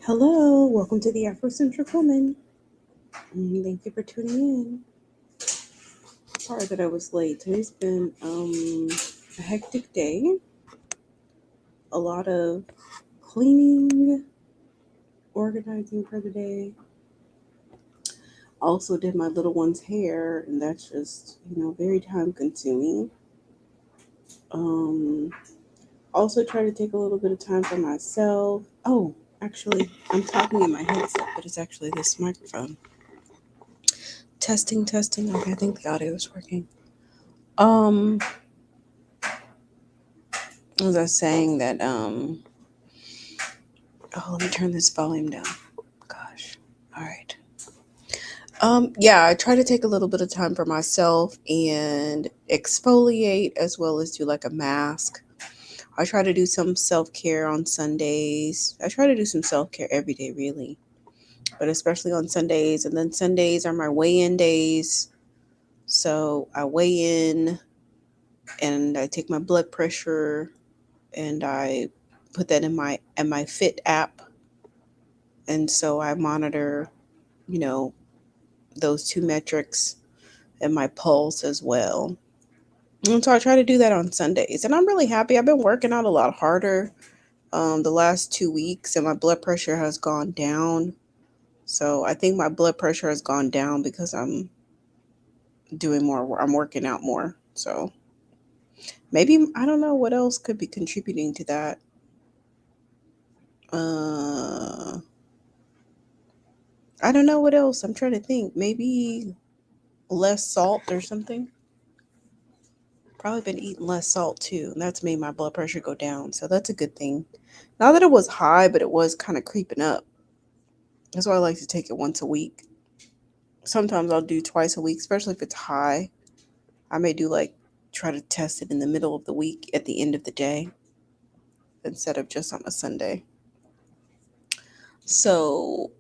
Hello, welcome to the Afrocentric Woman. Thank you for tuning in. Sorry that I was late. Today's been a hectic day. A lot of cleaning, organizing for the day. Also did my little one's hair, and that's just, very time consuming. Um, Also try to take a little bit of time for myself. Oh, actually, I'm talking in my headset, but it's actually this microphone. Testing, testing. Okay, I think the audio is working. Um, as I was saying that, let me turn this volume down. Gosh. All right. Yeah, I try to take a little bit of time for myself and exfoliate as well as do like a mask. I try to do some self-care on Sundays. I try to do some self-care every day, really, but especially on Sundays. And then Sundays are my weigh-in days. So I weigh in and I take my blood pressure and I put that in my Fit app. And so I monitor, you know, those two metrics and my pulse as well. And so I try to do that on Sundays. And I'm really happy. I've been working out a lot harder the last 2 weeks, and my blood pressure has gone down. So I think my blood pressure has gone down because I'm doing more. I'm working out more. So maybe, I don't know what else could be contributing to that. Uh, I don't know what else. I'm trying to think. Maybe less salt or something. Probably been eating less salt too, and that's made my blood pressure go down. So that's a good thing. Not that it was high, but it was kind of creeping up. That's why I like to take it once a week. Sometimes I'll do twice a week, especially if it's high. I may do like try to test it in the middle of the week at the end of the day instead of just on a Sunday. So,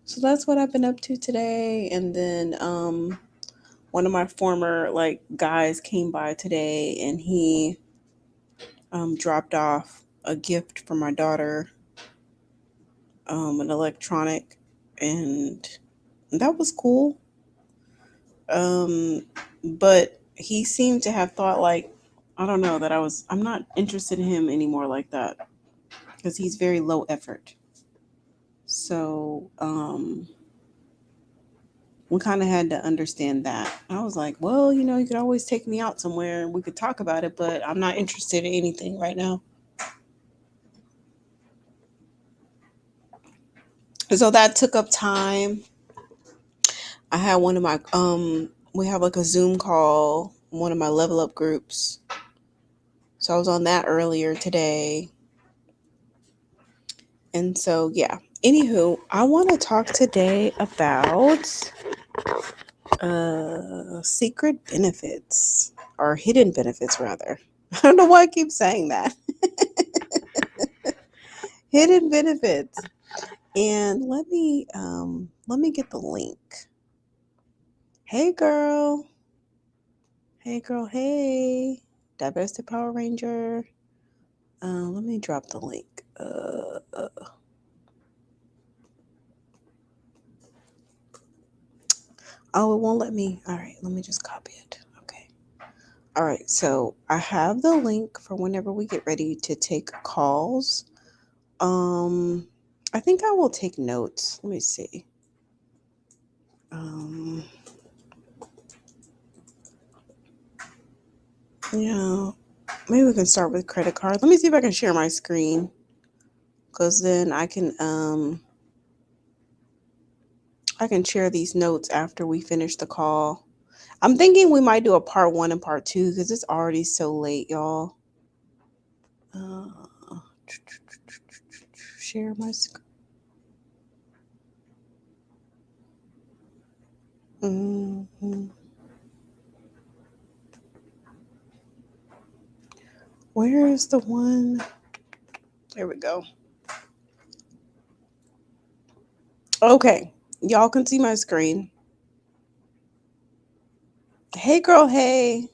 so that's what I've been up to today. And then one of my former like guys came by today and he dropped off a gift for my daughter, an electronic, and that was cool. Um, but he seemed to have thought like, I don't know, that I'm not interested in him anymore like that because he's very low effort. So, we kind of had to understand that. I was like, well, you could always take me out somewhere and we could talk about it, but I'm not interested in anything right now. So that took up time. I had one of my we have like a Zoom call, one of my level up groups. So I was on that earlier today. And so yeah. Anywho, I want to talk today about secret benefits or hidden benefits rather. I don't know why I keep saying that. Hidden benefits. And let me get the link. Hey girl. Hey girl, hey. Diversity Power Ranger. Let me drop the link. Oh, it won't let me. All right, let me just copy it. Okay. All right, so I have the link for whenever we get ready to take calls. I think I will take notes. Let me see. Um, yeah, maybe we can start with credit card. Let me see if I can share my screen, because then I can share these notes after we finish the call. I'm thinking we might do a part 1 and part 2 because it's already so late, y'all. Share my screen. Mm-hmm. Where is the one? There we go. Okay, y'all can see my screen. Hey, girl, hey.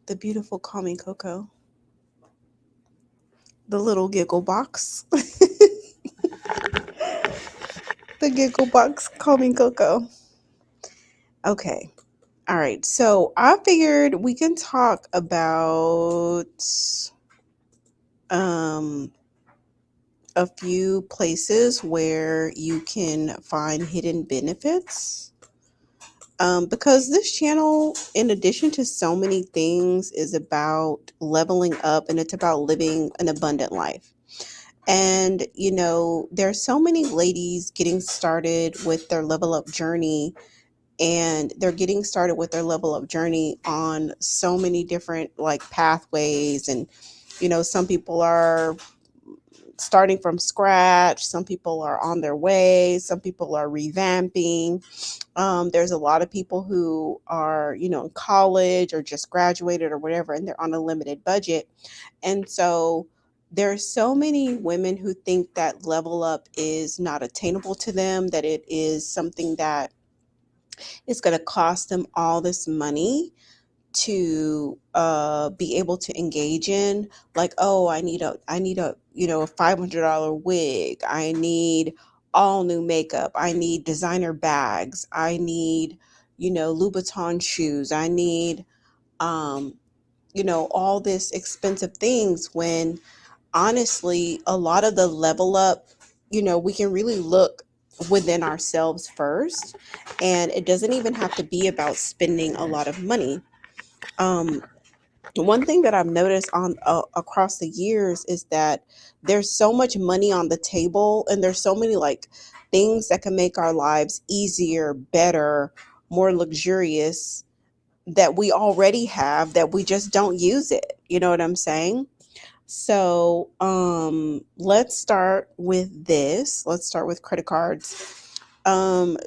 The beautiful Call Me Coco. the little giggle box. The giggle box. Call me Coco. Okay. All right. So I figured we can talk about um, a few places where you can find hidden benefits. Because this channel, in addition to so many things, is about leveling up and it's about living an abundant life. And, there's so many ladies getting started with their level up journey, and they're getting started with their level up journey on so many different like pathways. And, some people are starting from scratch, some people are on their way, some people are revamping. There's a lot of people who are, in college or just graduated or whatever, and they're on a limited budget. And so there's so many women who think that level up is not attainable to them, that it is something that is going to cost them all this money to be able to engage in. Like, oh, I need a a $500 wig, I need all new makeup, I need designer bags, I need Louboutin shoes, I need um all this expensive things, when honestly a lot of the level up, we can really look within ourselves first, and it doesn't even have to be about spending a lot of money. um One thing that I've noticed on across the years is that there's so much money on the table, and there's so many like things that can make our lives easier, better, more luxurious, that we already have, that we just don't use it. You know what I'm saying? So, let's start with this. Let's start with credit cards.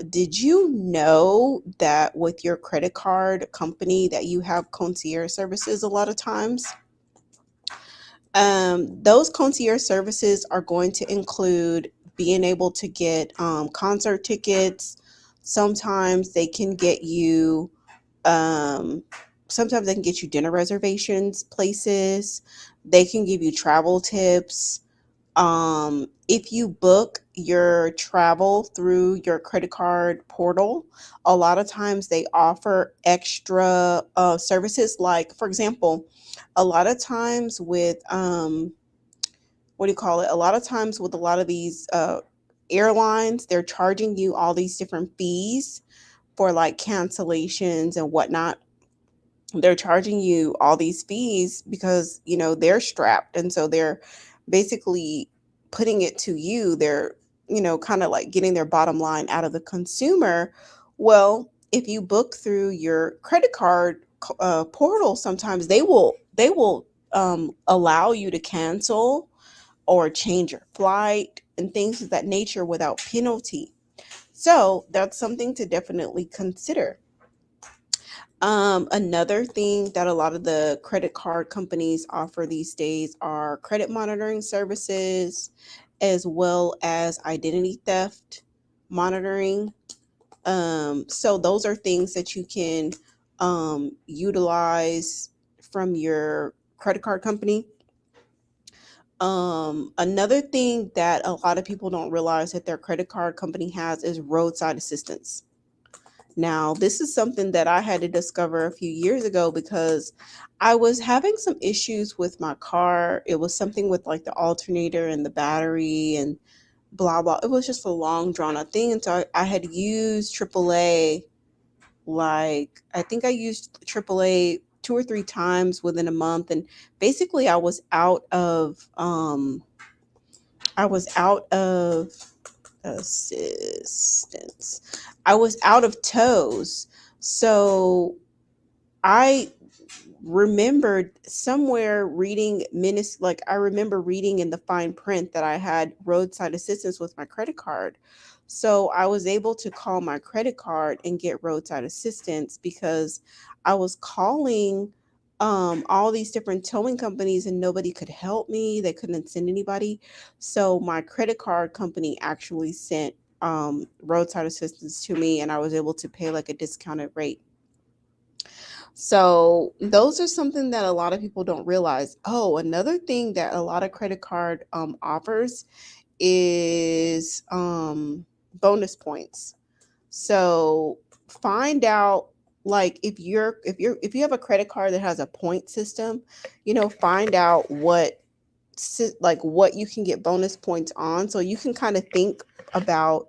Did you know that with your credit card company that you have concierge services a lot of times? Those concierge services are going to include being able to get concert tickets. Sometimes they can get you um, sometimes they can get you dinner reservations, places. They can give you travel tips. If you book your travel through your credit card portal, a lot of times they offer extra services. Like, for example, a lot of times with what do you call it? A lot of times with a lot of these airlines, they're charging you all these different fees for like cancellations and whatnot. They're charging you all these fees because they're strapped, and so they're basically putting it to you. They're kind of like getting their bottom line out of the consumer. Well, if you book through your credit card portal, sometimes they will allow you to cancel or change your flight and things of that nature without penalty. So that's something to definitely consider. Another thing that a lot of the credit card companies offer these days are credit monitoring services, as well as identity theft monitoring. So those are things that you can utilize from your credit card company. Another thing that a lot of people don't realize that their credit card company has is roadside assistance. Now, this is something that I had to discover a few years ago because I was having some issues with my car. It was something with like the alternator and the battery and blah, blah. It was just a long, drawn out thing. And so I had used AAA, like, I think I used AAA 2 or 3 times within a month. And basically, I was out of assistance. I was out of toes. So I remembered somewhere reading minutes, like I remember reading in the fine print that I had roadside assistance with my credit card. So I was able to call my credit card and get roadside assistance because I was calling all these different towing companies and nobody could help me. They couldn't send anybody. So my credit card company actually sent roadside assistance to me, and I was able to pay like a discounted rate. So those are something that a lot of people don't realize. Oh, another thing that a lot of credit card offers is bonus points. So find out, like, if you have a credit card that has a point system, find out what you can get bonus points on, so you can kind of think about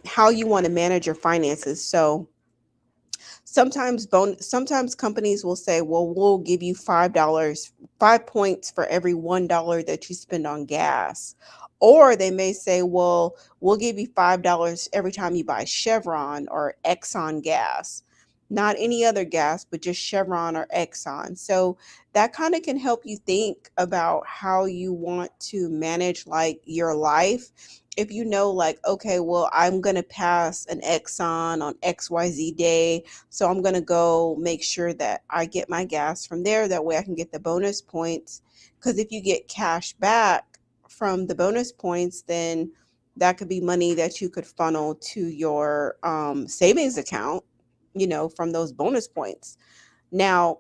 how you want to manage your finances. So sometimes companies will say, well, we'll give you $5, 5 points for every $1 that you spend on gas. Or they may say, well, we'll give you $5 every time you buy Chevron or Exxon gas. Not any other gas, but just Chevron or Exxon. So that kind of can help you think about how you want to manage like your life. If you know, like, okay, well, I'm going to pass an Exxon on XYZ day, so I'm going to go make sure that I get my gas from there. That way I can get the bonus points. Because if you get cash back from the bonus points, then that could be money that you could funnel to your savings account, from those bonus points. Now,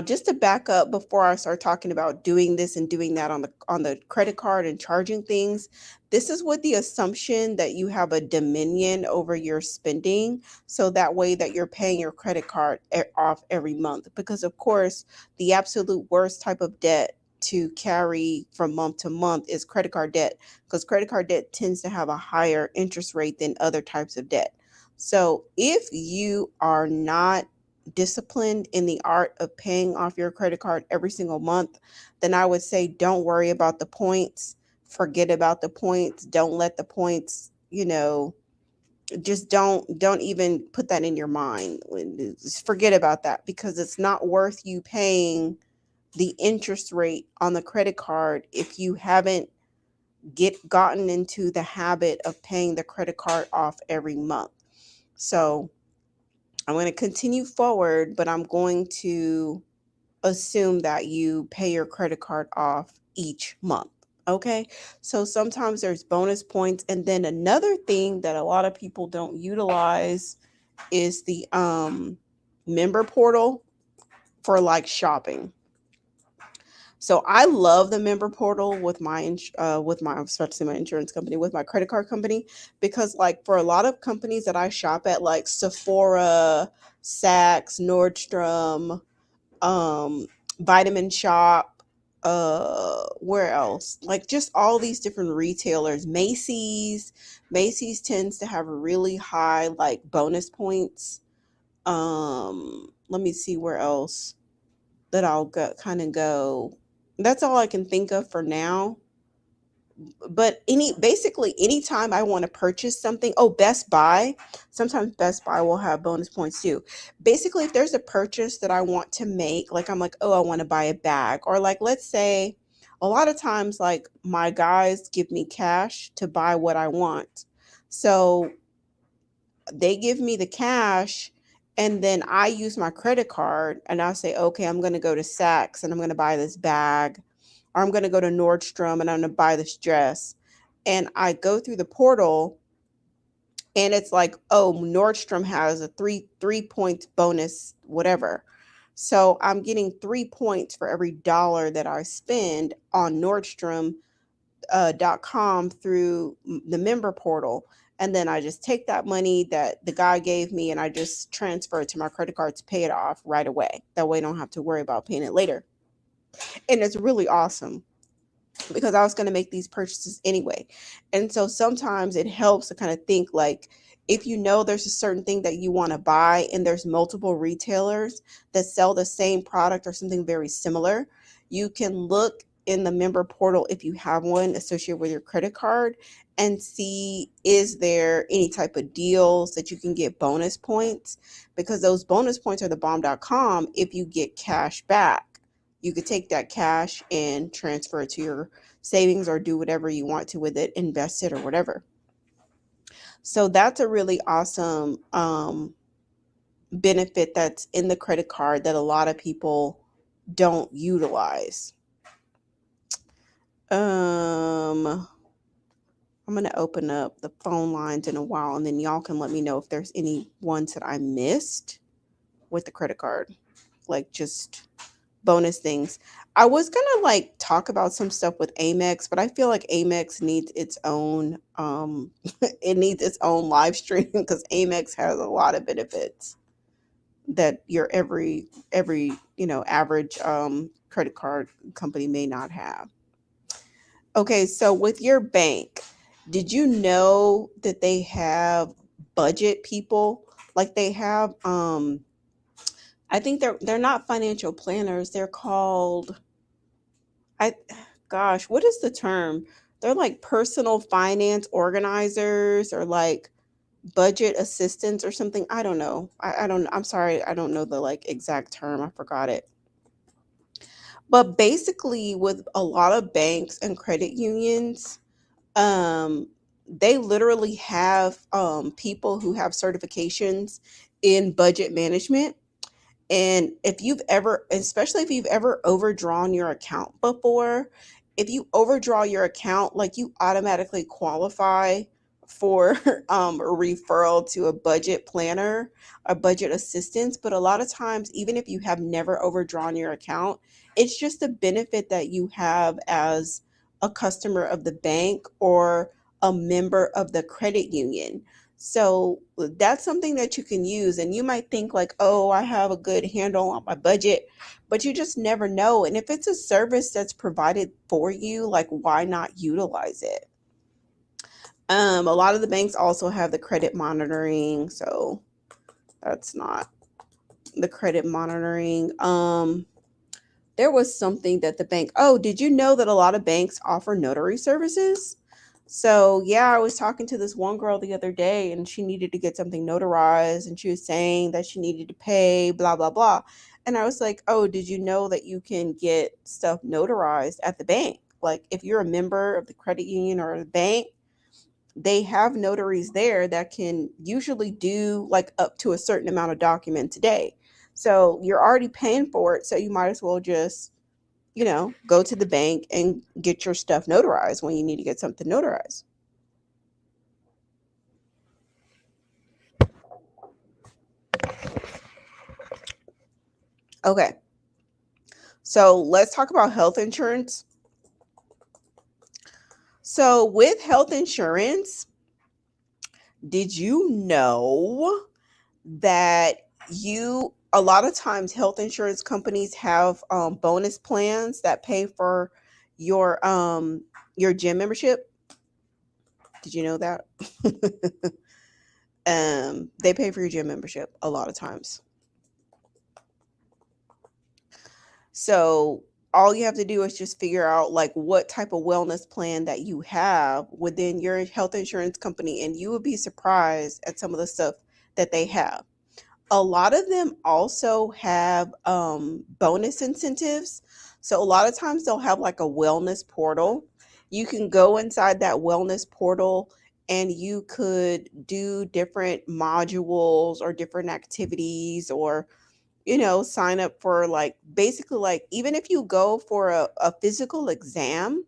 just to back up before I start talking about doing this and doing that on the credit card and charging things, this is with the assumption that you have a dominion over your spending, so that way that you're paying your credit card off every month. Because of course, the absolute worst type of debt to carry from month to month is credit card debt, because credit card debt tends to have a higher interest rate than other types of debt. So if you are not disciplined in the art of paying off your credit card every single month, then I would say don't worry about the points. Forget about the points. Don't let the points, just don't even put that in your mind. Just forget about that, because it's not worth you paying the interest rate on the credit card if you haven't gotten into the habit of paying the credit card off every month. So I'm going to continue forward, but I'm going to assume that you pay your credit card off each month. Okay. So sometimes there's bonus points. And then another thing that a lot of people don't utilize is the member portal for like shopping. So I love the member portal I was about to say my insurance company, with my credit card company, because like for a lot of companies that I shop at, like Sephora, Saks, Nordstrom, um, Vitamin Shop, where else? Like just all these different retailers. Macy's tends to have really high like bonus points. Let me see where else that I'll go. That's all I can think of for now. But basically anytime I want to purchase something, oh, Best Buy, sometimes Best Buy will have bonus points too. Basically, if there's a purchase that I want to make, like I'm like, oh, I want to buy a bag, or like let's say a lot of times like my guys give me cash to buy what I want. So they give me the cash, and then I use my credit card and I'll say, okay, I'm going to go to Saks and I'm going to buy this bag, or I'm going to go to Nordstrom and I'm going to buy this dress. And I go through the portal and it's like, oh, Nordstrom has a three points bonus, whatever. So I'm getting 3 points for every dollar that I spend on Nordstrom .com through the member portal. And then I just take that money that the guy gave me and I just transfer it to my credit card to pay it off right away. That way I don't have to worry about paying it later. And it's really awesome, because I was going to make these purchases anyway. And so sometimes it helps to kind of think like, if you know there's a certain thing that you want to buy and there's multiple retailers that sell the same product or something very similar, you can look in the member portal, if you have one associated with your credit card, and see, is there any type of deals that you can get bonus points, because those bonus points are the bomb.com. If you get cash back, you could take that cash and transfer it to your savings or do whatever you want to with it, invest it or whatever. So that's a really awesome benefit that's in the credit card that a lot of people don't utilize. I'm going to open up the phone lines in a while, and then y'all can let me know if there's any ones that I missed. with the credit card, like just bonus things. I was gonna like talk about some stuff with Amex, but I feel like Amex needs its own it needs its own live stream because Amex has a lot of benefits that your every average credit card company may not have. Okay, so with your bank, did you know that they have budget people? Like they have I think they're not financial planners. They're called I gosh, what is the term? They're like personal finance organizers or like budget assistants or something. I don't know. I don't I'm sorry, I don't know the like exact term. I forgot it. But basically with a lot of banks and credit unions, um they literally have people who have certifications in budget management. And if you've ever, especially if you've ever overdrawn your account before, if you overdraw your account, like you automatically qualify for a referral to a budget planner, a budget assistance. But a lot of times, even if you have never overdrawn your account, it's just a benefit that you have as a customer of the bank or a member of the credit union. So that's something that you can use. And you might think, like, oh, I have a good handle on my budget, but you just never know. And if it's a service that's provided for you, like, why not utilize it? A lot of the banks also have the credit monitoring. So that's not the credit monitoring. There was something that the bank, oh, did you know that a lot of banks offer notary services? So, yeah, I was talking to this one girl the other day and she needed to get something notarized and she was saying that she needed to pay, blah, blah, blah. And I was like, oh, did you know that you can get stuff notarized at the bank? Like, if you're a member of the credit union or the bank, they have notaries there that can usually do like up to a certain amount of documents a day. So you're already paying for it. So you might as well just, go to the bank and get your stuff notarized when you need to get something notarized. Okay. So let's talk about health insurance. So with health insurance, did you know that a lot of times health insurance companies have bonus plans that pay for your gym membership? Did you know that? They pay for your gym membership a lot of times. So all you have to do is just figure out like what type of wellness plan that you have within your health insurance company, and you would be surprised at some of the stuff that they have. A lot of them also have bonus incentives. So a lot of times they'll have like a wellness portal. You can go inside that wellness portal and you could do different modules or different activities, or sign up for like basically like even if you go for a physical exam,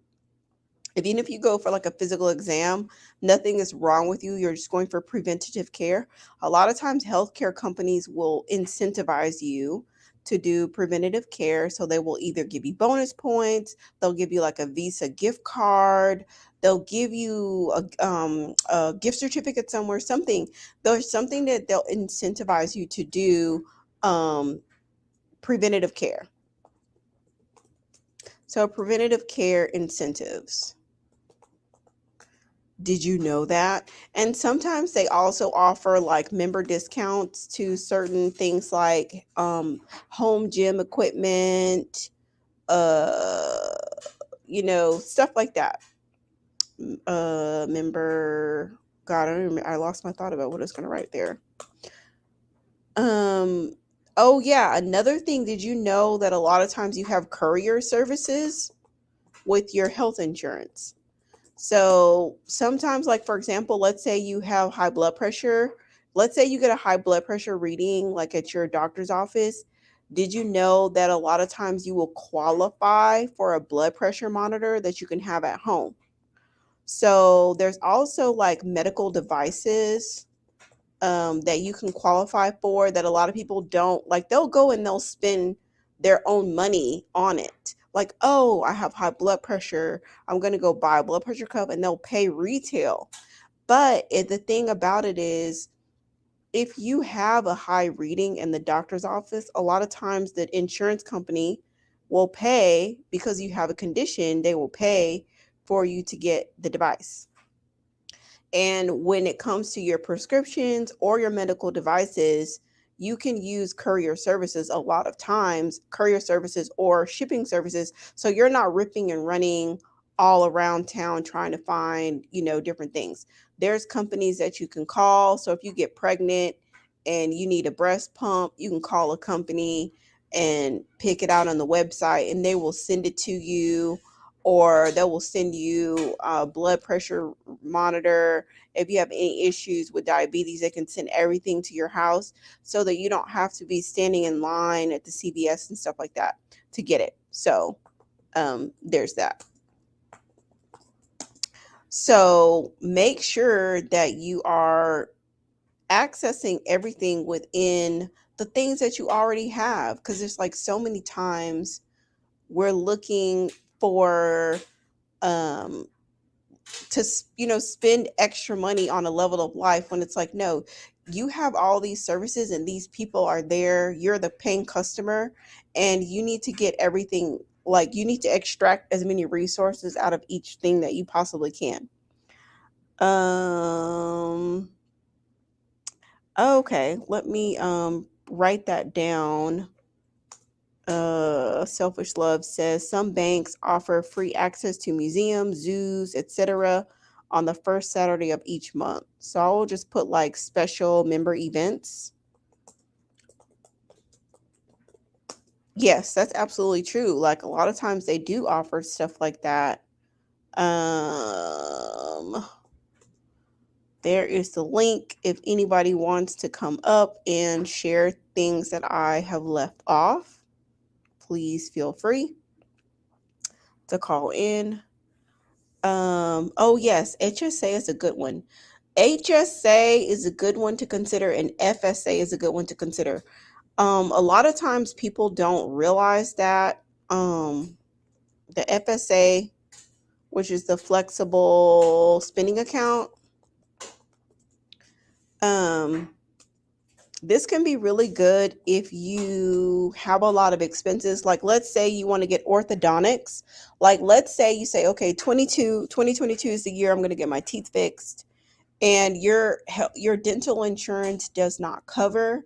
even if you go for like a physical exam, nothing is wrong with you. You're just going for preventative care. A lot of times, healthcare companies will incentivize you to do preventative care. So they will either give you bonus points, they'll give you like a Visa gift card, they'll give you a gift certificate somewhere, something. There's something that they'll incentivize you to do um, preventative care. So, preventative care incentives. Did you know that? And sometimes they also offer like member discounts to certain things like home gym equipment, uh, stuff like that. Member, God, I don't remember. I lost my thought about what I was going to write there. Um, oh yeah, another thing. Did you know that a lot of times you have courier services with your health insurance? So sometimes, like for example, let's say you have high blood pressure. Let's say you get a high blood pressure reading, like at your doctor's office. Did you know that a lot of times you will qualify for a blood pressure monitor that you can have at home? So there's also like medical devices. that you can qualify for that a lot of people don't. Like, they'll go and they'll spend their own money on it. Like, oh, I have high blood pressure, I'm going to go buy a blood pressure cuff, and they'll pay retail. But the thing about it is, if you have a high reading in the doctor's office, a lot of times the insurance company will pay, because you have a condition, they will pay for you to get the device. And when it comes to your prescriptions or your medical devices, you can use courier services a lot of times, courier services or shipping services. So you're not ripping and running all around town trying to find, different things. There's companies that you can call. So if you get pregnant and you need a breast pump, you can call a company and pick it out on the website, and they will send it to you, or they will send you a blood pressure monitor. If you have any issues with diabetes, they can send everything to your house, so that you don't have to be standing in line at the CVS and stuff like that to get it. So there's that. So make sure that you are accessing everything within the things that you already have, because there's like so many times we're looking for um to spend extra money on a level of life, when it's like, no, you have all these services and these people are there, you're the paying customer, and you need to get everything. Like, you need to extract as many resources out of each thing that you possibly can. Okay, let me write that down. Selfish Love says some banks offer free access to museums, zoos, etc. on the first Saturday of each month. So I'll just put like special member events. Yes, that's absolutely true. Like, a lot of times they do offer stuff like that. Um, there is the link if anybody wants to come up and share things that I have left off. Please feel free to call in. Oh yes, HSA is a good one. HSA is a good one to consider, and FSA is a good one to consider. A lot of times people don't realize that the FSA, which is the flexible spending account, um, this can be really good if you have a lot of expenses. Like, let's say you want to get orthodontics. Like, let's say you say, okay, 2022 is the year I'm going to get my teeth fixed, and your dental insurance does not cover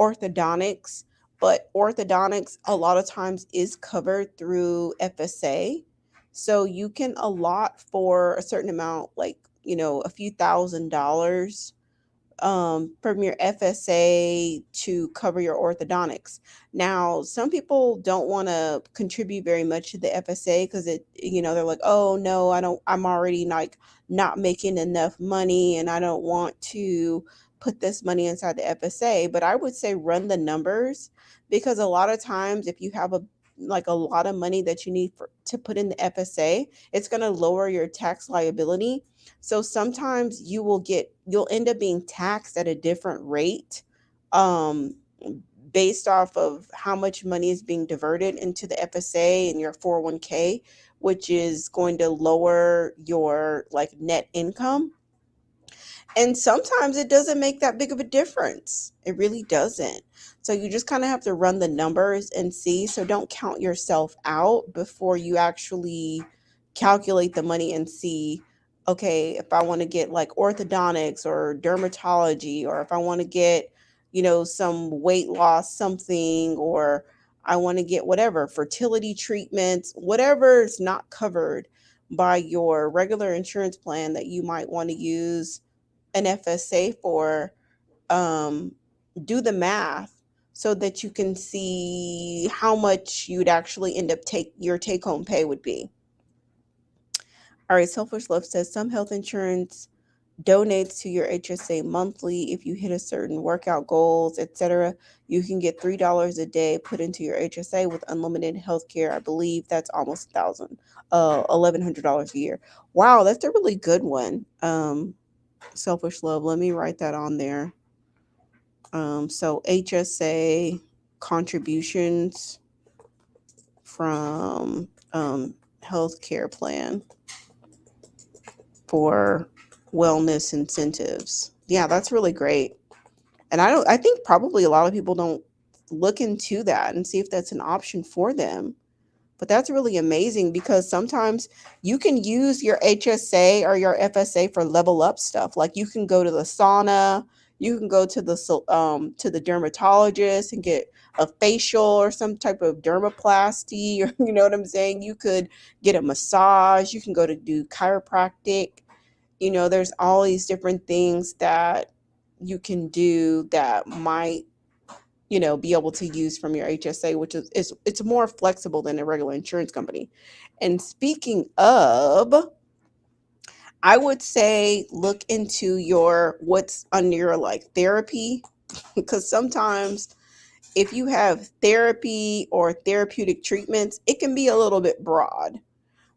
orthodontics, but orthodontics a lot of times is covered through FSA. So you can allot for a certain amount, like, a few $1,000s from your FSA to cover your orthodontics. Now, some people don't want to contribute very much to the FSA because they're like, oh no, I'm already like not making enough money, and I don't want to put this money inside the FSA. But I would say run the numbers, because a lot of times if you have a lot of money that you need to put in the FSA, it's going to lower your tax liability. So sometimes you'll end up being taxed at a different rate, um, based off of how much money is being diverted into the FSA and your 401k, which is going to lower your like net income. And sometimes it doesn't make that big of a difference. It really doesn't. So you just kind of have to run the numbers and see. So don't count yourself out before you actually calculate the money and see, okay, if I want to get like orthodontics or dermatology, or if I want to get, some weight loss something, or I want to get whatever, fertility treatments, whatever is not covered by your regular insurance plan that you might want to use an FSA for, um, do the math so that you can see how much you'd actually end up your take home pay would be. All right, Selfish Love says some health insurance donates to your HSA monthly. If you hit a certain workout goals, etc., you can get $3 a day put into your HSA with unlimited health care. I believe that's almost $1,100 a year. Wow, that's a really good one. Selfish Love, let me write that on there. So HSA contributions from healthcare plan for wellness incentives. Yeah, that's really great. And I think probably a lot of people don't look into that and see if that's an option for them. But that's really amazing because sometimes you can use your HSA or your FSA for level up stuff. Like you can go to the sauna, you can go to the dermatologist and get a facial or some type of dermaplasty, or you know what I'm saying? You could get a massage, you can go to do chiropractic. You know, there's all these different things that you can do that might, you know, be able to use from your HSA, which is it's more flexible than a regular insurance company. And speaking of, I would say look into your what's under your like therapy, because sometimes if you have therapy or therapeutic treatments, it can be a little bit broad.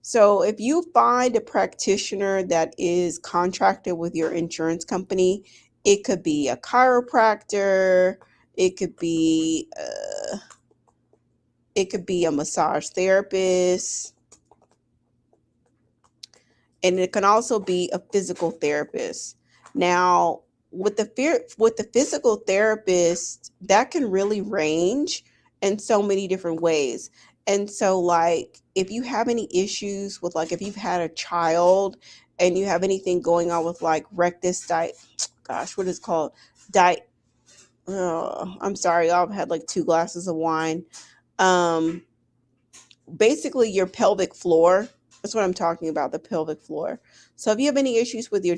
So if you find a practitioner that is contracted with your insurance company, it could be a chiropractor, it could be a massage therapist, and it can also be a physical therapist. Now, with the physical therapist, that can really range in so many different ways. And so, like, if you have any issues with, like, if you've had a child and you have anything going on with, like, rectus diet, gosh, what is it called? Diet. I'm sorry, I've had like 2 glasses of wine. Um, Basically your pelvic floor. That's what I'm talking about, the pelvic floor. So if you have any issues with your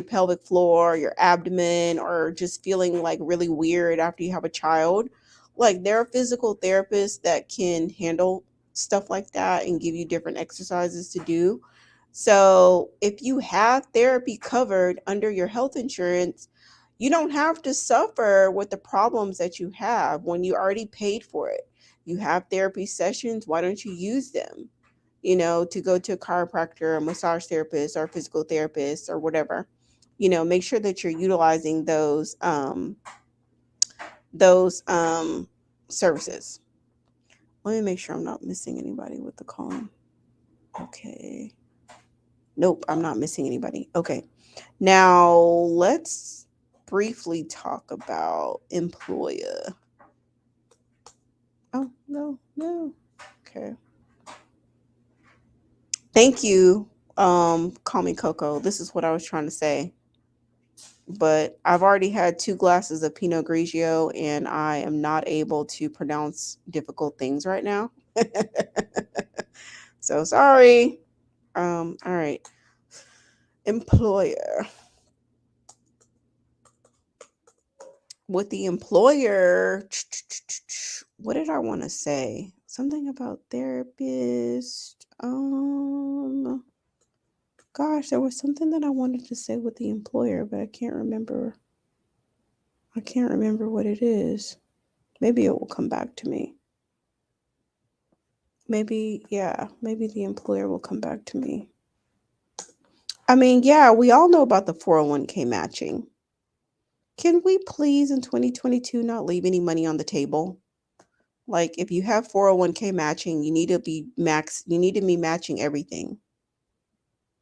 pelvic floor, your abdomen, or just feeling like really weird after you have a child, like there are physical therapists that can handle stuff like that and give you different exercises to do. So if you have therapy covered under your health insurance, you don't have to suffer with the problems that you have when you already paid for it. You have therapy sessions, why don't you use them? You know, to go to a chiropractor, a massage therapist, or a physical therapist, or whatever. You know, make sure that you're utilizing those services. Let me make sure I'm not missing anybody with the calling. Okay. Nope, I'm not missing anybody. Okay. Now let's briefly talk about employer. Oh, no, no. Okay. Thank you. Call me Coco. This is what I was trying to say. But I've already had 2 glasses of Pinot Grigio and I am not able to pronounce difficult things right now. So sorry. All right. Employer. With the employer, what did I want to say? Something about therapist. Gosh, there was something that I wanted to say with the employer, but I can't remember. I can't remember what it is. Maybe it will come back to me. Maybe, yeah, maybe the employer will come back to me. I mean, yeah, we all know about the 401k matching. Can we please in 2022 not leave any money on the table? Like if you have 401k matching, you need to be matching everything.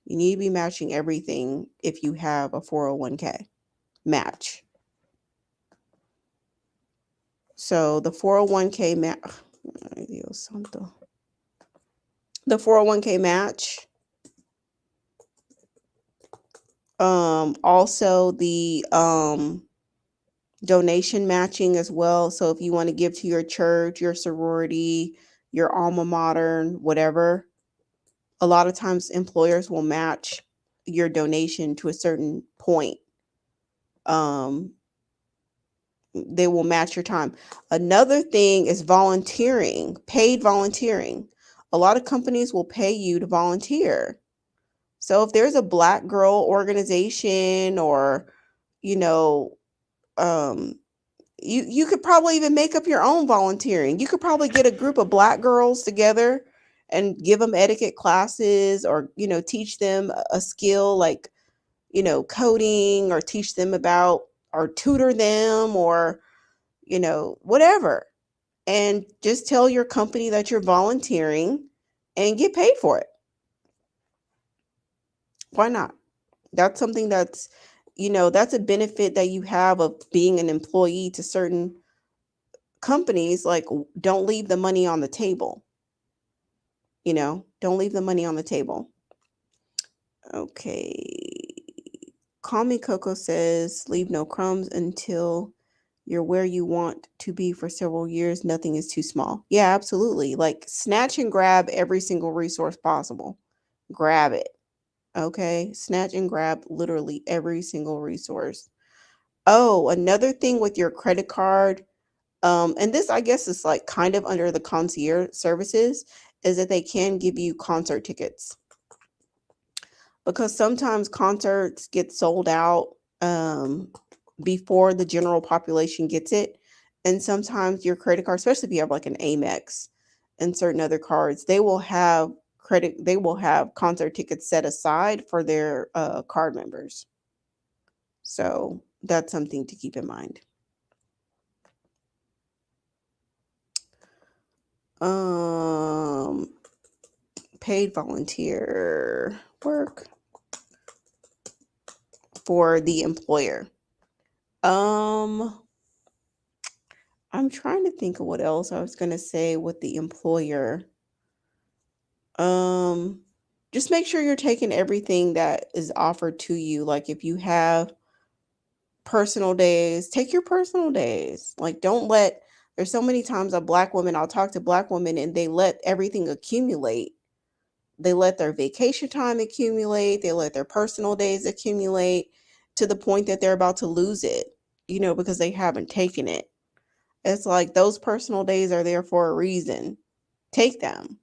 You need to be matching everything if you have a 401k match. So the 401k match, the 401k match, also the donation matching as well. So if you want to give to your church, your sorority, your alma mater, whatever, a lot of times employers will match your donation to a certain point. They will match your time. Another thing is volunteering, paid volunteering. A lot of companies will pay you to volunteer. So if there's a Black girl organization or, you know, you could probably even make up your own volunteering. You could probably get a group of Black girls together and give them etiquette classes or, you know, teach them a skill like, you know, coding or teach them about tutor them, or whatever. And just tell your company that you're volunteering and get paid for it. Why not? That's something that's a benefit that you have of being an employee to certain companies. Like, don't leave the money on the table. Don't leave the money on the table. Okay. Call Me Coco says, leave no crumbs until you're where you want to be for several years. Nothing is too small. Yeah, absolutely. Like, snatch and grab every single resource possible. Grab it. Okay. Snatch and grab literally every single resource. Oh, another thing with your credit card, and this I guess is like kind of under the concierge services, is that they can give you concert tickets, because sometimes concerts get sold out before the general population gets it. And sometimes your credit card, especially if you have like an Amex and certain other cards, they will have concert tickets set aside for their card members. So that's something to keep in mind. Paid volunteer work for the employer. I'm trying to think of what else I was gonna say with the employer. Just make sure you're taking everything that is offered to you. Like, if you have personal days, take your personal days. Like, there's so many times I'll talk to Black women and they let everything accumulate. They let their vacation time accumulate, they let their personal days accumulate to the point that they're about to lose it, because they haven't taken it. It's like, those personal days are there for a reason. Take them.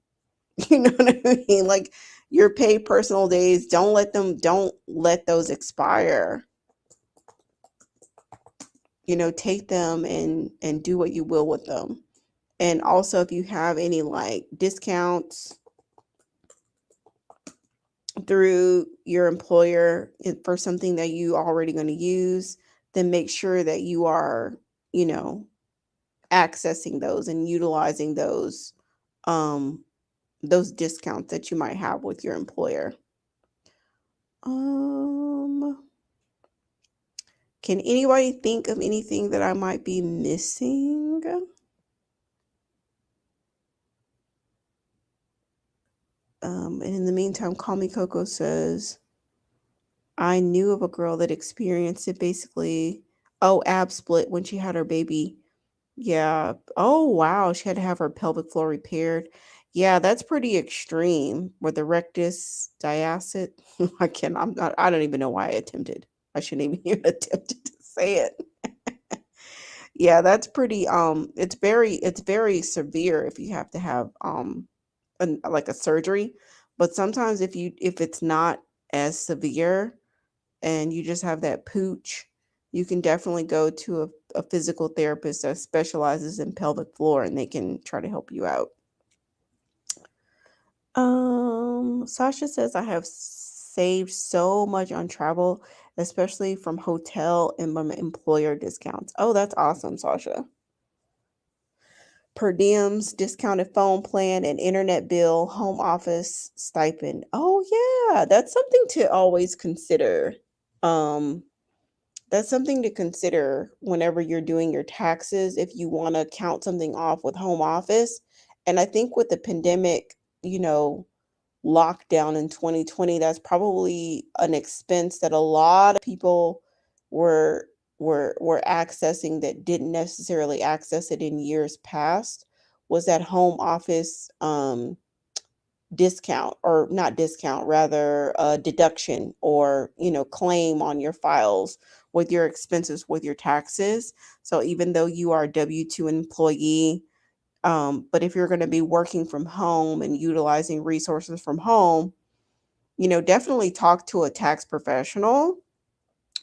You know what I mean? Like, your paid personal days, don't let those expire. Take them and do what you will with them. And also, if you have any like discounts through your employer for something that you already going to use, then make sure that you are, accessing those and utilizing those discounts that you might have with your employer. Can anybody think of anything that I might be missing? And in the meantime, Call Me Coco says, I knew of a girl that experienced it basically. Oh, ab split when she had her baby. Yeah. Oh, wow. She had to have her pelvic floor repaired. Yeah, that's pretty extreme. With the rectus diacet. I don't even know why I attempted. I shouldn't even attempted to say it. Yeah, that's pretty, it's very severe if you have to have, like a surgery. But sometimes if it's not as severe and you just have that pooch, you can definitely go to a physical therapist that specializes in pelvic floor, and they can try to help you out. Sasha says, I have saved so much on travel, especially from hotel and from employer discounts. Oh, that's awesome, Sasha. Per diems, discounted phone plan, and internet bill, home office stipend. Oh yeah, that's something to always consider. Um, that's something to consider whenever you're doing your taxes, if you want to count something off with home office. And I think with the pandemic, lockdown in 2020, that's probably an expense that a lot of people were were accessing that didn't necessarily access it in years past, was that home office discount, or not discount, rather deduction, or claim on your files with your expenses, with your taxes. So even though you are a W-2 employee, but if you're going to be working from home and utilizing resources from home, definitely talk to a tax professional.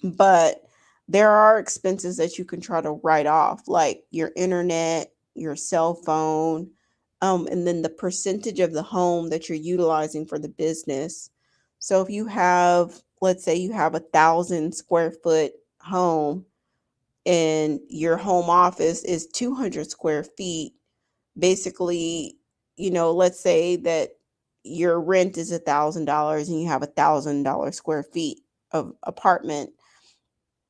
But there are expenses that you can try to write off, like your internet, your cell phone, and then the percentage of the home that you're utilizing for the business. So if you have, let's say you have 1,000 square foot home, and your home office is 200 square feet, basically, let's say that your rent is $1,000 and you have $1,000 square feet of apartment,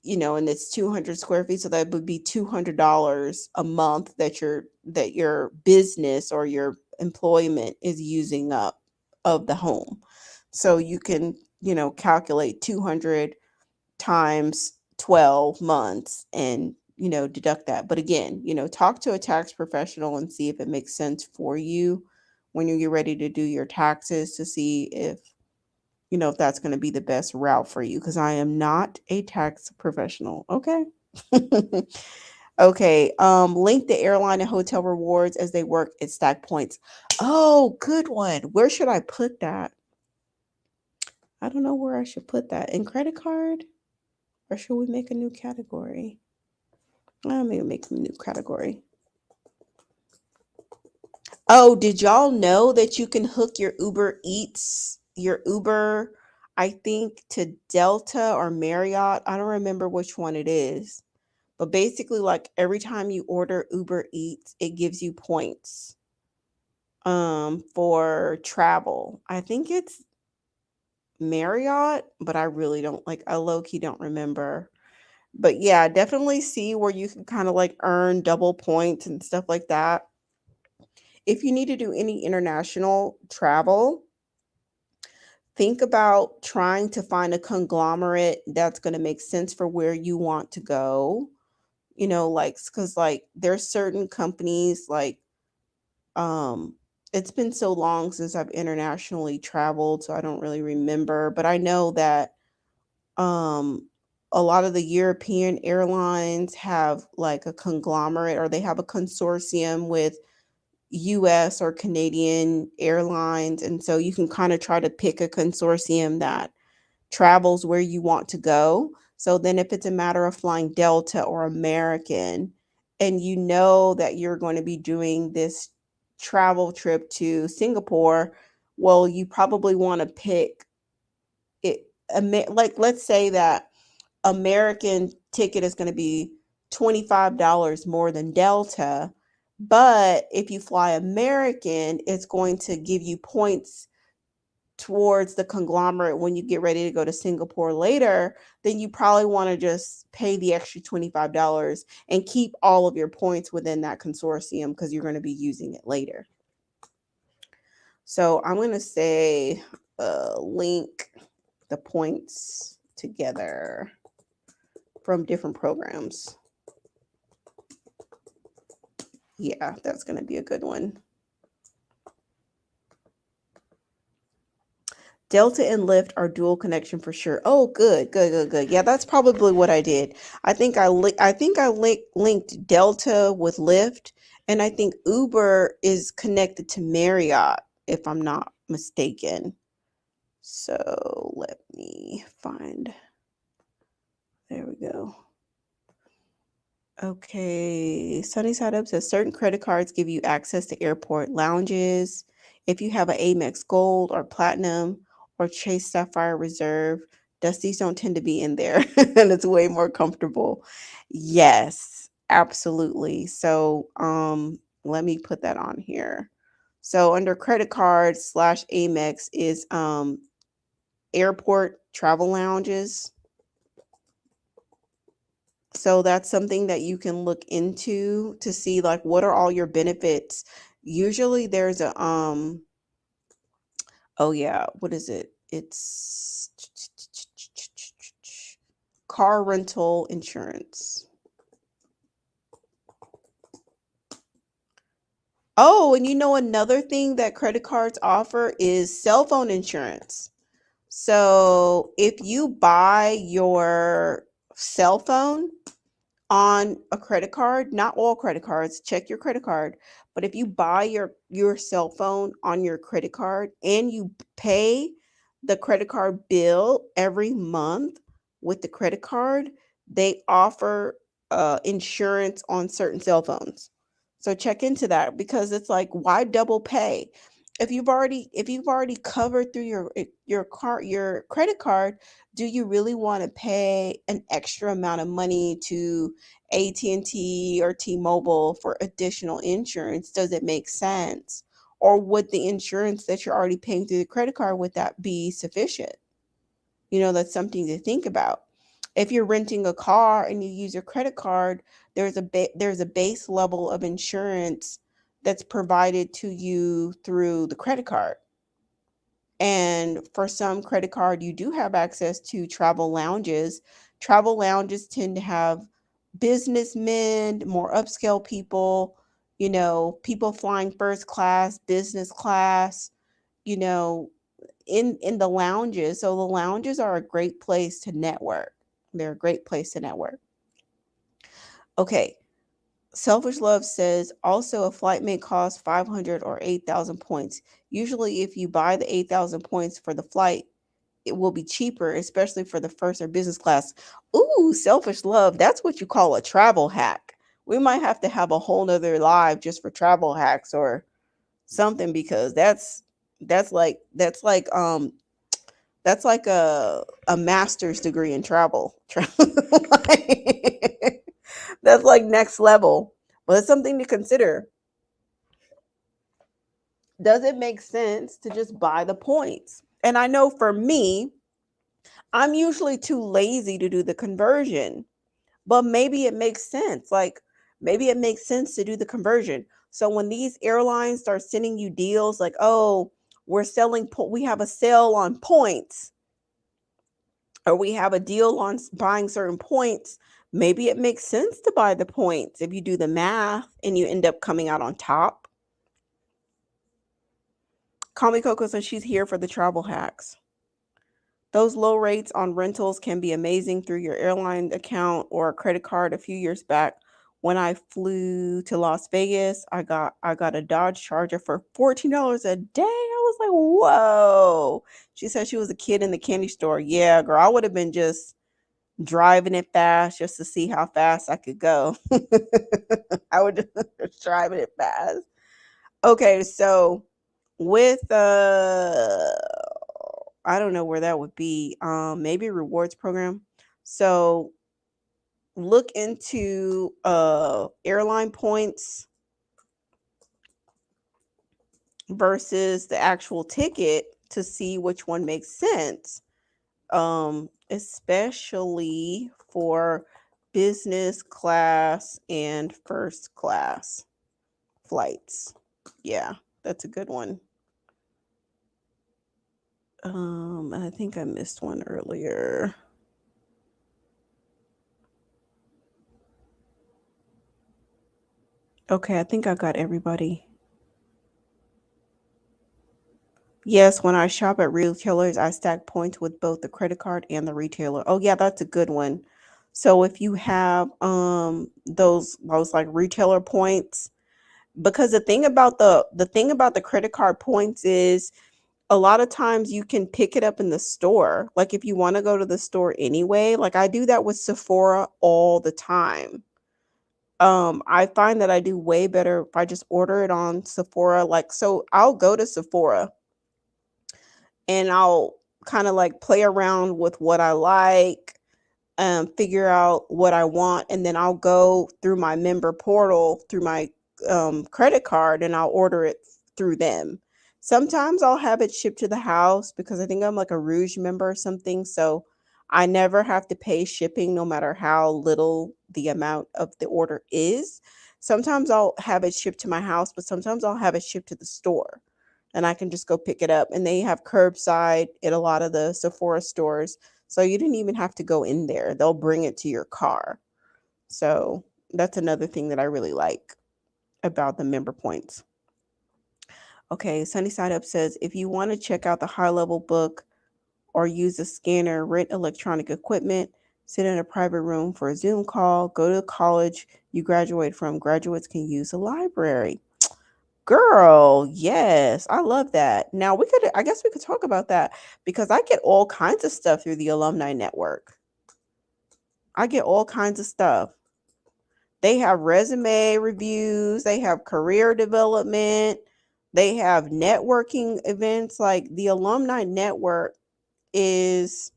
and it's 200 square feet. So that would be $200 a month that your business or your employment is using up of the home. So you can, calculate 200 times 12 months and, deduct that. But again, talk to a tax professional and see if it makes sense for you when you get ready to do your taxes, to see if that's going to be the best route for you, because I am not a tax professional. Okay. Okay. Link the airline and hotel rewards as they work at stack points. Oh, good one. Where should I put that? I don't know where I should put that. In credit card? Or should we make a new category? I'm going to make a new category. Oh, did y'all know that you can hook your Uber, I think, to Delta or Marriott? I don't remember which one it is. But basically, like every time you order Uber Eats, it gives you points for travel. I think it's Marriott, but I really don't, like, I low key don't remember. But yeah, definitely see where you can kind of like earn double points and stuff like that. If you need to do any international travel, think about trying to find a conglomerate that's going to make sense for where you want to go. Like, because like there's certain companies like, um, it's been so long since I've internationally traveled, so I don't really remember. But I know that um a lot of the European airlines have like a conglomerate, or they have a consortium with US or Canadian airlines, and so you can kind of try to pick a consortium that travels where you want to go. So then if it's a matter of flying Delta or American, and you know that you're going to be doing this travel trip to Singapore, well, you probably want to pick it. Like, let's say that American ticket is going to be $25 more than Delta. But if you fly American, it's going to give you points towards the conglomerate when you get ready to go to Singapore later. Then you probably want to just pay the extra $25 and keep all of your points within that consortium, because you're going to be using it later. So I'm going to say link the points together from different programs. Yeah, that's going to be a good one. Delta and Lyft are dual connection for sure. Oh, good, good, good, good. Yeah, that's probably what I did. I think I linked Delta with Lyft, and I think Uber is connected to Marriott, if I'm not mistaken. So let me find. There we go. Okay, Sunny Side Up says certain credit cards give you access to airport lounges. If you have an Amex Gold or Platinum or Chase Sapphire Reserve, Dusties don't tend to be in there, and it's way more comfortable. Yes, absolutely. So, let me put that on here. So under credit card slash Amex is airport travel lounges. So that's something that you can look into to see like what are all your benefits. Usually there's a oh yeah, what is it? It's car rental insurance. Oh, and another thing that credit cards offer is cell phone insurance. So if you buy your cell phone on a credit card, not all credit cards, check your credit card, but if you buy your cell phone on your credit card and you pay the credit card bill every month with the credit card, they offer insurance on certain cell phones. So check into that, because it's like, why double pay? if you've already covered through your credit card, do you really want to pay an extra amount of money to AT&T or T-Mobile for additional insurance? Does it make sense? Or would the insurance that you're already paying through the credit card, would that be sufficient? That's something to think about. If you're renting a car and you use your credit card, there's a base level of insurance that's provided to you through the credit card. And for some credit card, you do have access to travel lounges. Travel lounges tend to have businessmen, more upscale people, people flying first class, business class, you know, in the lounges. So the lounges are a great place to network. They're a great place to network. Okay. Selfish Love says also a flight may cost 500 or 8,000 points. Usually if you buy the 8,000 points for the flight, it will be cheaper, especially for the first or business class. Ooh, Selfish Love. That's what you call a travel hack. We might have to have a whole nother live just for travel hacks or something, because that's like a master's degree in travel. That's like next level. But it's something to consider. Does it make sense to just buy the points? And I know for me, I'm usually too lazy to do the conversion, but maybe it makes sense. Like maybe it makes sense to do the conversion. So when these airlines start sending you deals like, oh, we have a sale on points, or we have a deal on buying certain points, maybe it makes sense to buy the points if you do the math and you end up coming out on top. Call me Coco says she's here for the travel hacks. Those low rates on rentals can be amazing through your airline account or a credit card. A few years back, when I flew to Las Vegas, I got a Dodge Charger for $14 a day. I was like, whoa. She said she was a kid in the candy store. Yeah, girl, I would have been just driving it fast just to see how fast I could go. I would just driving it fast. Okay, so with I don't know where that would be. Maybe rewards program. So look into airline points versus the actual ticket to see which one makes sense. Especially for business class and first class flights. Yeah, that's a good one. I think I missed one earlier. Okay, I think I got everybody. Yes, when I shop at retailers, I stack points with both the credit card and the retailer. Oh yeah, that's a good one. So if you have those like retailer points, because the thing about the credit card points is a lot of times you can pick it up in the store. Like if you want to go to the store anyway, like I do that with Sephora all the time. I find that I do way better if I just order it on Sephora. Like so I'll go to Sephora and I'll kind of like play around with what I like, figure out what I want, and then I'll go through my member portal through my credit card and I'll order it through them. Sometimes I'll have it shipped to the house because I think I'm like a Rouge member or something. So I never have to pay shipping no matter how little the amount of the order is. Sometimes I'll have it shipped to my house, but sometimes I'll have it shipped to the store and I can just go pick it up. And they have curbside at a lot of the Sephora stores. So you didn't even have to go in there. They'll bring it to your car. So that's another thing that I really like about the member points. Okay, Sunny Side Up says if you want to check out the high level book or use a scanner, rent electronic equipment, sit in a private room for a Zoom call, go to the college you graduate from. Graduates can use a library. Girl, yes, I love that. Now I guess we could talk about that because I get all kinds of stuff through the alumni network. I get all kinds of stuff. They have resume reviews, they have career development, They have networking events. Like the alumni network is,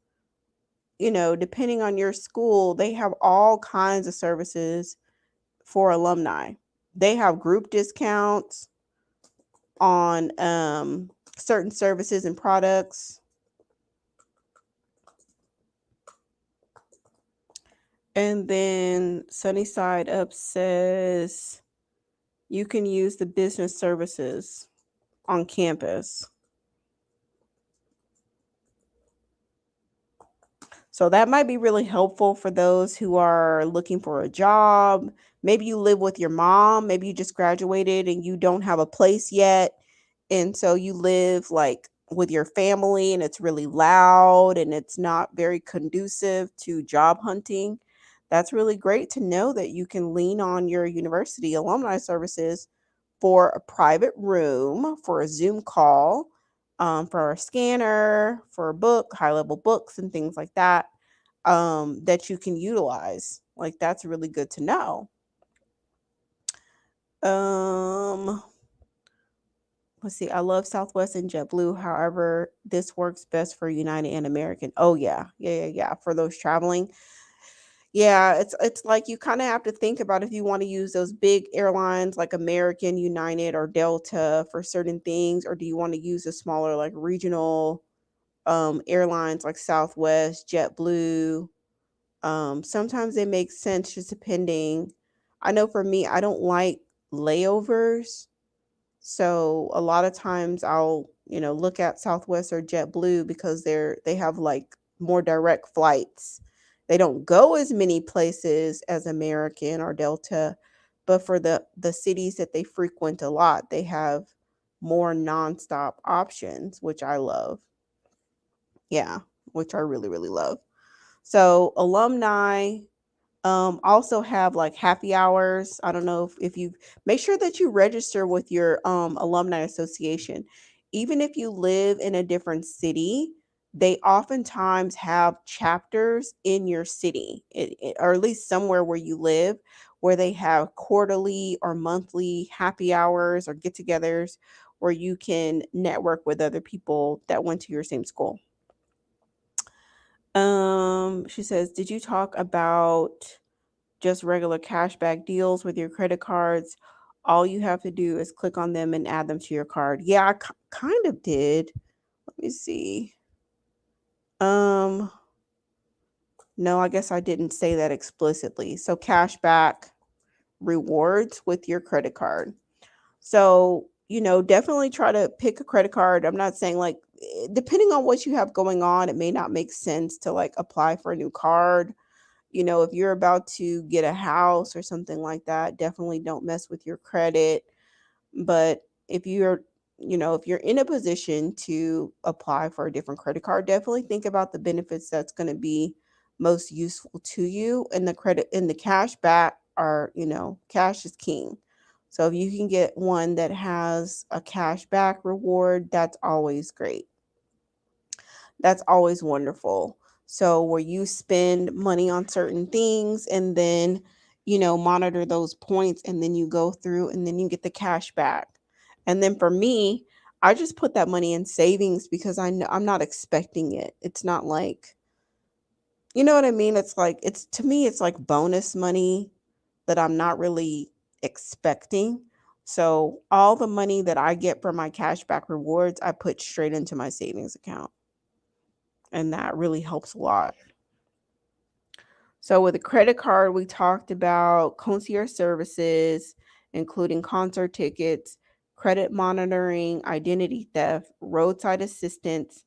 depending on your school, they have all kinds of services for alumni. They have group discounts on certain services and products. And then Sunny Side Up says you can use the business services on campus. So that might be really helpful for those who are looking for a job. Maybe you live with your mom, maybe you just graduated and you don't have a place yet. And so you live like with your family and it's really loud and it's not very conducive to job hunting. That's really great to know that you can lean on your university alumni services for a private room, for a Zoom call, for a scanner, for a book, high level books, and things like that, that you can utilize. Like, that's really good to know. Um, let's see. I love Southwest and JetBlue. However, this works best for United and American. Oh yeah, yeah. For those traveling, yeah, it's like you kind of have to think about if you want to use those big airlines like American, United, or Delta for certain things, or do you want to use the smaller like regional airlines like Southwest, JetBlue. Sometimes they make sense just depending. I know for me, I don't like layovers. So a lot of times I'll, look at Southwest or JetBlue because they have like more direct flights. They don't go as many places as American or Delta, but for the cities that they frequent a lot, they have more nonstop options, which I love. Yeah, which I really, really love. So alumni also have like happy hours. I don't know if you make sure that you register with your alumni association. Even if you live in a different city, they oftentimes have chapters in your city, or at least somewhere where you live, where they have quarterly or monthly happy hours or get-togethers where you can network with other people that went to your same school. She says, "Did you talk about just regular cashback deals with your credit cards? All you have to do is click on them and add them to your card." Yeah, I kind of did. Let me see. Um, no, I guess I didn't say that explicitly. So cashback rewards with your credit card. So, definitely try to pick a credit card. I'm not saying like depending on what you have going on, it may not make sense to like apply for a new card. If you're about to get a house or something like that, definitely don't mess with your credit. But if you're in a position to apply for a different credit card, definitely think about the benefits that's going to be most useful to you. And the credit and the cash back are, cash is king. So if you can get one that has a cash back reward, that's always great. That's always wonderful. So where you spend money on certain things and then, monitor those points and then you go through and then you get the cash back. And then for me, I just put that money in savings because I know I'm not expecting it. It's not like, you know what I mean? It's like it's to me it's like bonus money that I'm not really expecting. So all the money that I get from my cashback rewards, I put straight into my savings account. And that really helps a lot. So with a credit card, we talked about concierge services, including concert tickets, credit monitoring, identity theft, roadside assistance,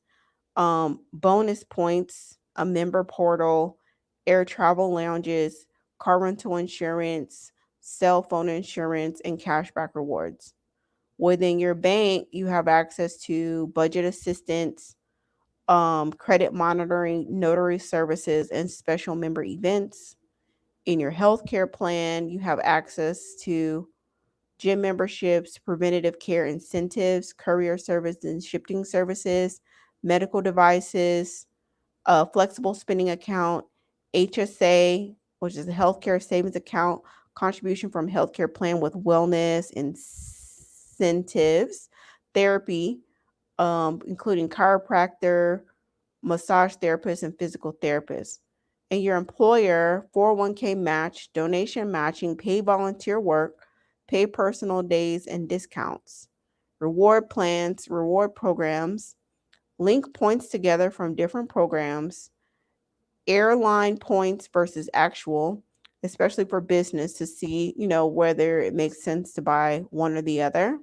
bonus points, a member portal, air travel lounges, car rental insurance, cell phone insurance, and cashback rewards. Within your bank, you have access to budget assistance, credit monitoring, notary services, and special member events. In your healthcare plan, you have access to gym memberships, preventative care incentives, courier service and shipping services, medical devices, a flexible spending account, HSA, which is a healthcare savings account, contribution from healthcare plan with wellness incentives, therapy, including chiropractor, massage therapist, and physical therapist. And your employer, 401k match, donation matching, pay volunteer work, pay personal days and discounts, reward plans, reward programs, link points together from different programs, airline points versus actual, especially for business to see, whether it makes sense to buy one or the other.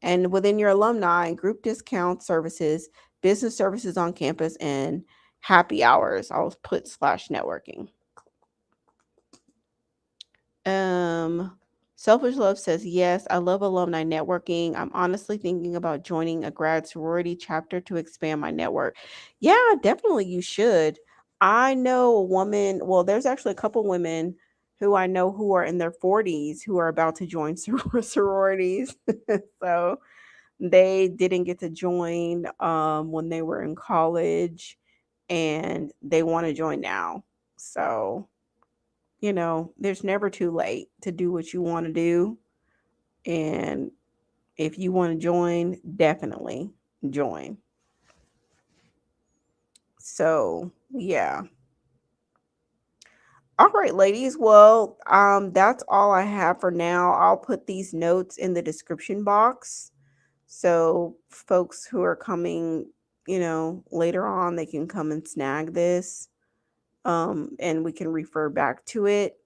And within your alumni, group discount services, business services on campus, and happy hours. I'll put slash networking. Selfish Love says, yes, I love alumni networking. I'm honestly thinking about joining a grad sorority chapter to expand my network. Yeah, definitely you should. I know a woman, well, there's actually a couple women who I know who are in their 40s who are about to join sororities. So they didn't get to join when they were in college, and they want to join now. So, there's never too late to do what you want to do. And if you want to join, definitely join. So, yeah. All right, ladies. Well, that's all I have for now. I'll put these notes in the description box. So folks who are coming, later on, they can come and snag this. And we can refer back to it.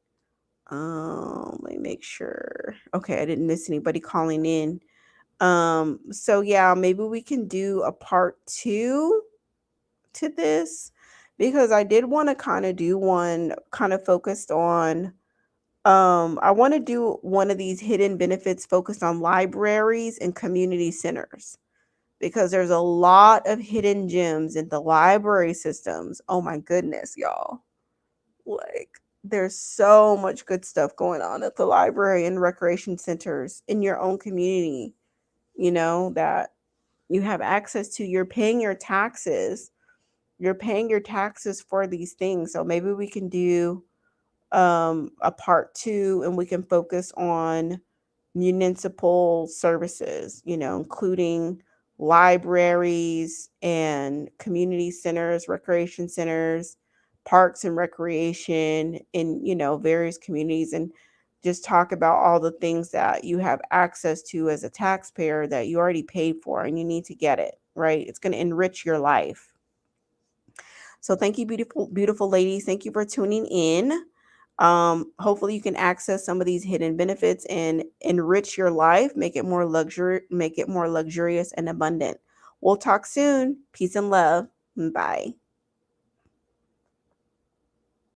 Let me make sure. Okay, I didn't miss anybody calling in. So yeah, maybe we can do a part 2 to this, because I did want to kind of do one kind of focused on I want to do one of these hidden benefits focused on libraries and community centers, because there's a lot of hidden gems in the library systems. Oh my goodness, y'all. Like, there's so much good stuff going on at the library and recreation centers in your own community, that you have access to. You're paying your taxes. You're paying your taxes for these things. So maybe we can do a part 2, and we can focus on municipal services, including libraries and community centers, recreation centers, parks and recreation in, various communities, and just talk about all the things that you have access to as a taxpayer that you already paid for and you need to get it, right? It's going to enrich your life. So thank you, beautiful, beautiful ladies. Thank you for tuning in. Hopefully you can access some of these hidden benefits and enrich your life, make it more luxurious and abundant. We'll talk soon. Peace and love. Bye.